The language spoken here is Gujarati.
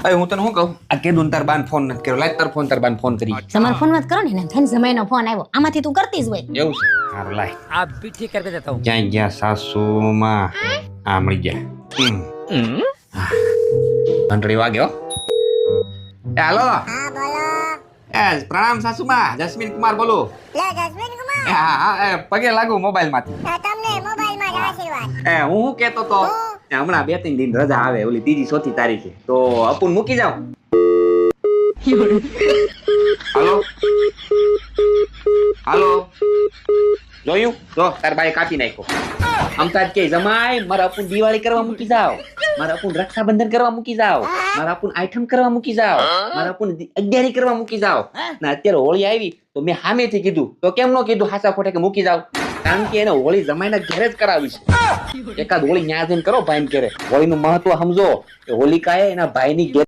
અરે હું તને શું કહું આ કેદું તાર બાન ફોન નથી કર્યો લાય તાર ફોન તાર બાન ફોન કરી તમારો ફોન વાત કરો ને એને થઈને જમાઈનો ફોન આવ્યો આમાંથી તું કરતી જ હોય એવું છે સારું લાય आप भी ठीक करके देता हूँ ક્યાં ગયા સાસુમાં આ મળી ગયા ઘંટડી વાગ્યો એ હાલો હા બોલો એ પ્રણામ સાસુમાં જસ્મીન કુમાર બોલું લે જસ્મીન કુમાર એ હા હા એ પગે લાગુ મોબાઈલ માંથી તમને મોબાઈલમાં જ આશીર્વાદ એ હું શું કેતો તો એ હમણાં 2-3 દિન રજા આવે ઓલી ત્રીજી ચોથી તારીખે તો અપુન મૂકી જાવ હાલો હાલો જોયું જો તાર બાઈ કાપી નાખ્યો અમતાજ કે જમાઈ મારા અપુન દિવાળી કરવા મૂકી જાવ મારા અપુન રક્ષાબંધન કરવા મૂકી જાવ મારા અપુન આઈટમ કરવા મૂકી જાવ મારા અપુન અગિયારી કરવા મૂકી જાવ ને અત્યારે હોળી આવી તો મેં સામેથી કીધું તો કેમ ન કીધું હાસા ખોટે કે મૂકી જાવ કારણ કે એને હોળી જમાઈના ઘરે જ કરાવી છે એકાદ હોળી ન્યા જઈને કરો ભાઈ ઘરે હોળીનું મહત્વ સમજો કે હોલિકાએ એના ભાઈની ઘેર